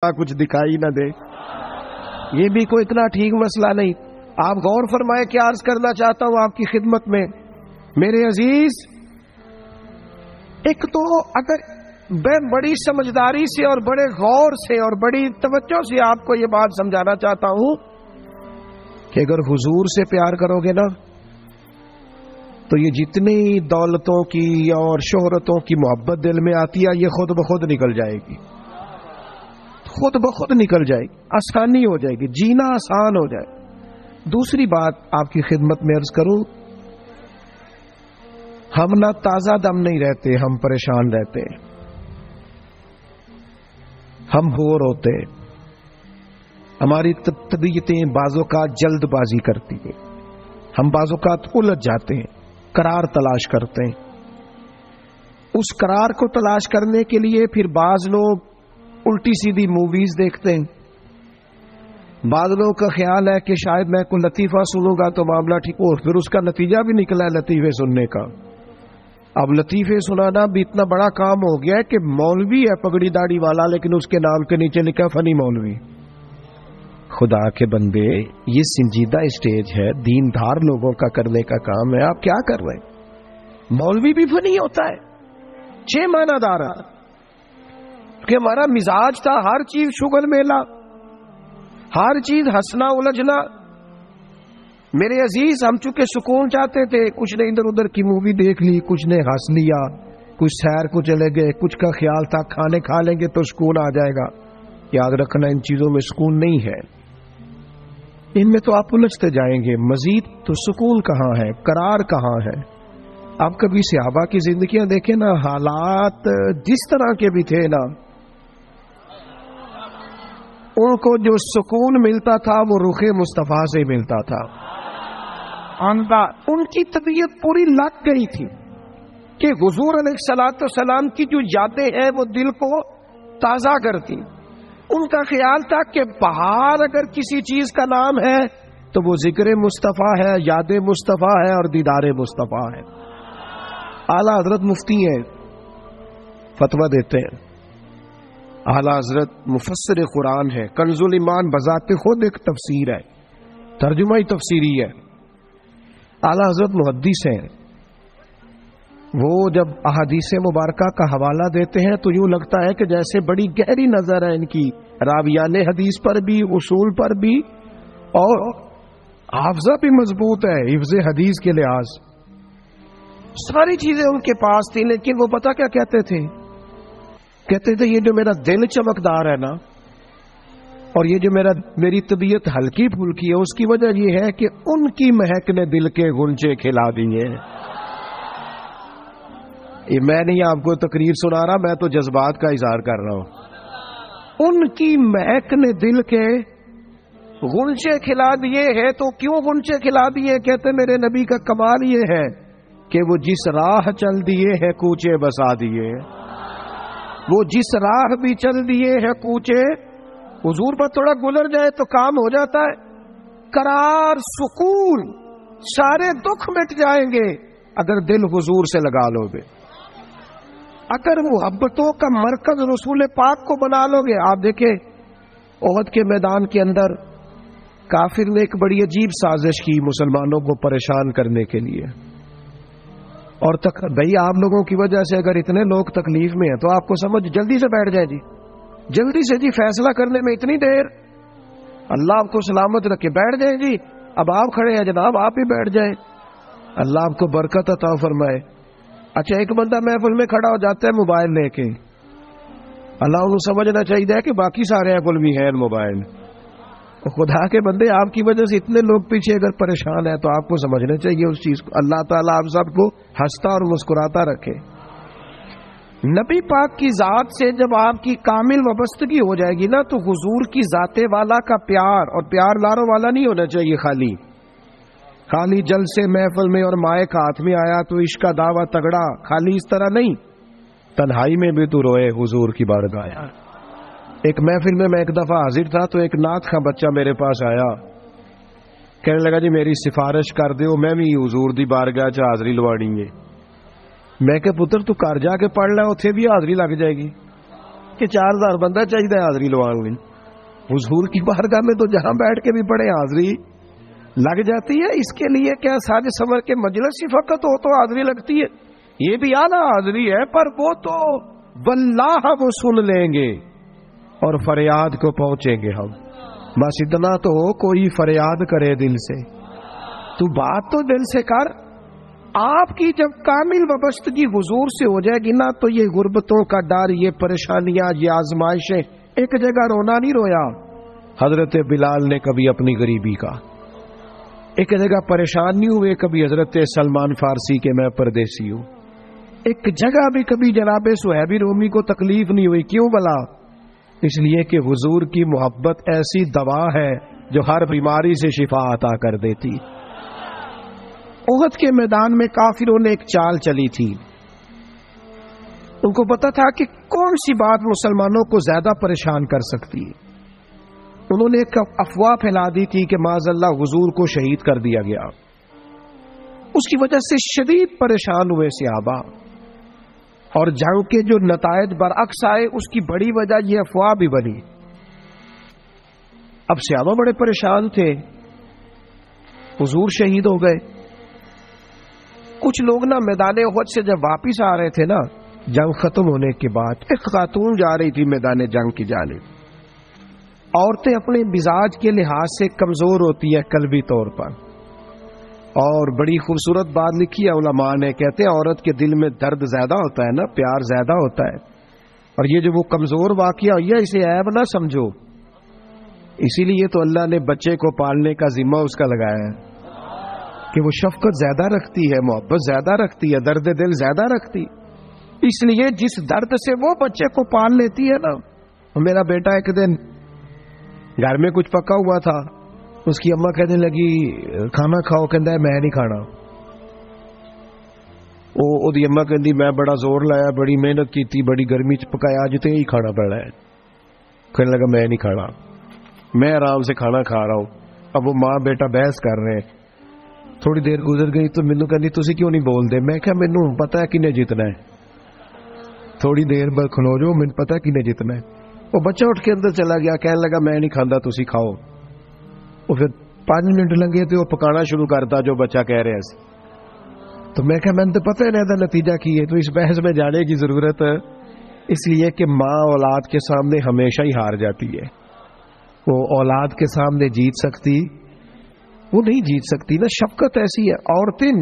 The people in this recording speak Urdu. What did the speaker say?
کچھ دکھائی نہ دے، یہ بھی کوئی اتنا ٹھیک مسئلہ نہیں. آپ غور فرمائے کیا عرض کرنا چاہتا ہوں آپ کی خدمت میں میرے عزیز. ایک تو اگر میں بڑی سمجھداری سے اور بڑے غور سے اور بڑی توجہ سے آپ کو یہ بات سمجھانا چاہتا ہوں کہ اگر حضور سے پیار کرو گے نا تو یہ جتنی دولتوں کی اور شہرتوں کی محبت دل میں آتی ہے یہ خود بخود نکل جائے گی، خود بخود نکل جائے گی، آسانی ہو جائے گی، جینا آسان ہو جائے. دوسری بات آپ کی خدمت میں عرض کروں، ہم نہ تازہ دم نہیں رہتے، ہم پریشان رہتے، ہم بور ہوتے، ہماری طبیعتیں بعض اوقات جلد بازی کرتی ہیں، ہم بعض اوقات الجھ جاتے ہیں، قرار تلاش کرتے ہیں. اس قرار کو تلاش کرنے کے لیے پھر بعض لوگ الٹی سیدھی موویز دیکھتے ہیں. بعض لوگوں کا خیال ہے کہ شاید میں کوئی لطیفہ سنوں گا تو معاملہ ٹھیک ہو، پھر اس کا نتیجہ بھی نکلا ہے لطیفے سننے کا. اب لطیفے سنانا بھی اتنا بڑا کام ہو گیا ہے کہ مولوی ہے پگڑی داڑھی والا لیکن اس کے نام کے نیچے لکھا فنی مولوی. خدا کے بندے، یہ سنجیدہ اسٹیج ہے، دین دار لوگوں کا کرنے کا کام ہے، آپ کیا کر رہے ہیں؟ مولوی بھی فنی ہوتا ہے، 6 معنی دار ہے کہ ہمارا مزاج تھا ہر چیز شغل میلہ، ہر چیز ہنسنا الجھنا. میرے عزیز، ہم چونکہ سکون چاہتے تھے، کچھ نے ادھر ادھر کی مووی دیکھ لی، کچھ نے ہنس لیا، کچھ سیر کو چلے گئے، کچھ کا خیال تھا کھانے کھا لیں گے تو سکون آ جائے گا. یاد رکھنا ان چیزوں میں سکون نہیں ہے، ان میں تو آپ الجھتے جائیں گے. مزید تو سکون کہاں ہے، قرار کہاں ہے؟ آپ کبھی صحابہ کی زندگیاں دیکھیں نا، حالات جس طرح کے بھی تھے نا، ان کو جو سکون ملتا تھا وہ رخ مصطفیٰ سے ملتا تھا. ان کی طبیعت پوری لگ گئی تھی کہ حضور علیہ الصلوۃ والسلام کی جو یادیں ہیں وہ دل کو تازہ کرتی. ان کا خیال تھا کہ باہر اگر کسی چیز کا نام ہے تو وہ ذکر مصطفیٰ ہے، یاد مصطفیٰ ہے اور دیدار مصطفیٰ ہے. اعلیٰ حضرت مفتی ہیں، فتویٰ دیتے ہیں. اعلیٰ حضرت مفسر قرآن ہے، کنز الایمان بذات خود ایک تفسیر ہے، ترجمہ ہی تفسیری ہے. اعلیٰ حضرت محدث ہیں. وہ جب احادیث مبارکہ کا حوالہ دیتے ہیں تو یوں لگتا ہے کہ جیسے بڑی گہری نظر ہے ان کی، راویان حدیث پر بھی، اصول پر بھی، اور حافظہ بھی مضبوط ہے حفظ حدیث کے لحاظ. ساری چیزیں ان کے پاس تھی، لیکن وہ پتہ کیا کہتے تھے؟ کہتے تھے یہ جو میرا دل چمکدار ہے نا، اور یہ جو میری طبیعت ہلکی پھلکی ہے، اس کی وجہ یہ ہے کہ ان کی مہک نے دل کے غنچے کھلا دیے. یہ میں نہیں آپ کو تقریر سنا رہا، میں تو جذبات کا اظہار کر رہا ہوں. ان کی مہک نے دل کے غنچے کھلا دیے ہیں. تو کیوں غنچے کھلا دیے؟ کہتے میرے نبی کا کمال یہ ہے کہ وہ جس راہ چل دیے ہیں کوچے بسا دیے. وہ جس راہ بھی چل دیے ہیں کوچے، حضور پر تھوڑا گزر جائے تو کام ہو جاتا ہے. قرار، سکون، سارے دکھ مٹ جائیں گے اگر دل حضور سے لگا لو گے، اگر محبتوں کا مرکز رسول پاک کو بنا لو گے. آپ دیکھیں احد کے میدان کے اندر کافر نے ایک بڑی عجیب سازش کی مسلمانوں کو پریشان کرنے کے لیے. اور بھئی آپ لوگوں کی وجہ سے اگر اتنے لوگ تکلیف میں ہیں تو آپ کو سمجھ جلدی سے بیٹھ جائیں جی، جلدی سے جی، فیصلہ کرنے میں اتنی دیر، اللہ آپ کو سلامت رکھے، بیٹھ جائیں جی. اب آپ کھڑے ہیں جناب، آپ ہی بیٹھ جائیں، اللہ آپ کو برکت عطا فرمائے. اچھا ایک بندہ محفل میں کھڑا ہو جاتا ہے موبائل لے کے، اللہ انہوں سمجھنا چاہیے کہ باقی سارے ایپل بھی ہیں موبائل. خدا کے بندے، آپ کی وجہ سے اتنے لوگ پیچھے اگر پریشان ہیں تو آپ کو سمجھنا چاہیے اس چیز کو. اللہ تعالیٰ آپ سب کو ہنستا اور مسکراتا رکھے. نبی پاک کی ذات سے جب آپ کی کامل وابستگی ہو جائے گی نا تو حضور کی ذات والا کا پیار، اور پیار لاروں والا نہیں ہونا چاہیے خالی جل سے محفل میں اور مائک ہاتھ میں آیا تو عشق کا دعویٰ تگڑا، خالی اس طرح نہیں. تنہائی میں بھی تو روئے حضور کی بارگاہ. ایک محفل میں ایک دفعہ حاضر تھا تو ایک نعت خواں بچہ میرے پاس آیا، کہنے لگا جی میری سفارش کر دیو، میں بھی حضور دی بارگاہ چ حاضری لوانی ہے. میں کہ پتر تو گھر جا کے پڑھ لے، اتنے بھی حاضری لگ جائے گی. کہ 4000 بندہ چاہیے حاضری لوان گئی. حضور کی بارگاہ میں تو جہاں بیٹھ کے بھی پڑھے حاضری لگ جاتی ہے. اس کے لیے کیا ساج سمر کے مجلس ہی فقط ہو تو حاضری لگتی ہے؟ یہ بھی اعلیٰ حاضری ہے، پر وہ تو واللہ وہ سن لیں گے اور فریاد کو پہنچیں گے ہم. بس اتنا تو ہو، کوئی فریاد کرے دل سے. تو بات تو دل سے کر. آپ کی جب کامل وابستگی حضور سے ہو جائے گی نا، تو یہ غربتوں کا ڈر، یہ پریشانیاں، یہ آزمائشیں، ایک جگہ رونا نہیں رویا حضرت بلال نے کبھی اپنی غریبی کا. ایک جگہ پریشان نہیں ہوئے کبھی حضرت سلمان فارسی کے میں پردیسی ہوں. ایک جگہ بھی کبھی جناب صہیب رومی کو تکلیف نہیں ہوئی. کیوں بلا؟ اس لیے کہ حضور کی محبت ایسی دوا ہے جو ہر بیماری سے شفا عطا کر دیتی. احد کے میدان میں کافروں نے ایک چال چلی تھی. ان کو پتا تھا کہ کون سی بات مسلمانوں کو زیادہ پریشان کر سکتی ہے. انہوں نے ایک افواہ پھیلا دی تھی کہ معاذ اللہ حضور کو شہید کر دیا گیا. اس کی وجہ سے شدید پریشان ہوئے صحابہ، اور جنگ کے جو نتائج برعکس آئے اس کی بڑی وجہ یہ افواہ بھی بنی. اب صحابہ بڑے پریشان تھے، حضور شہید ہو گئے. کچھ لوگ نا میدان احد سے جب واپس آ رہے تھے نا، جنگ ختم ہونے کے بعد، ایک خاتون جا رہی تھی میدان جنگ کی جانب. عورتیں اپنے مزاج کے لحاظ سے کمزور ہوتی ہیں قلبی طور پر، اور بڑی خوبصورت بات لکھی ہے علماء نے. کہتے ہیں عورت کے دل میں درد زیادہ ہوتا ہے نا، پیار زیادہ ہوتا ہے، اور یہ جو وہ کمزور واقعہ ہوئی ہے اسے عیب نہ سمجھو. اسی لیے تو اللہ نے بچے کو پالنے کا ذمہ اس کا لگایا ہے کہ وہ شفقت زیادہ رکھتی ہے، محبت زیادہ رکھتی ہے، درد دل زیادہ رکھتی. اس لیے جس درد سے وہ بچے کو پال لیتی ہے نا. میرا بیٹا ایک دن گھر میں کچھ پکا ہوا تھا، اس کی اماں کہنے لگی کھانا کھاؤ، کہندا ہے میں نہیں کھانا. وہ دی اماں کہندی میں بڑا زور لایا، بڑی محنت کی تھی، بڑی گرمی چ پکایا، اج تے ہی کھانا پڑ رہا ہے. کہنے لگا میں نہیں کھانا، میں آرام سے کھانا کھا رہا ہوں. اب وہ ماں بیٹا بحث کر رہے ہیں. تھوڑی دیر گزر گئی تو مینوں کہندی تسی کیوں نہیں بول دے؟ میں کہا مینوں پتا ہے کنے جیتنا ہے، تھوڑی دیر بعد کھلو جو، مینوں پتا ہے کنے جیتنا ہے. وہ بچہ اٹھ کے اندر چلا گیا، کہنے لگا میں نہیں کھاندا، تسی کھاؤ. وہ پھر 5 منٹ لگے تو وہ پکانا شروع کرتا جو بچہ کہہ رہے ہیں. تو میں کہا میں تو پتہ ہے نا نتیجہ کی ہے. تو اس بحث میں جانے کی ضرورت ہے، اس لیے کہ ماں اولاد کے سامنے ہمیشہ ہی ہار جاتی ہے. وہ اولاد کے سامنے جیت سکتی، وہ نہیں جیت سکتی نا. شفقت ایسی ہے. عورتیں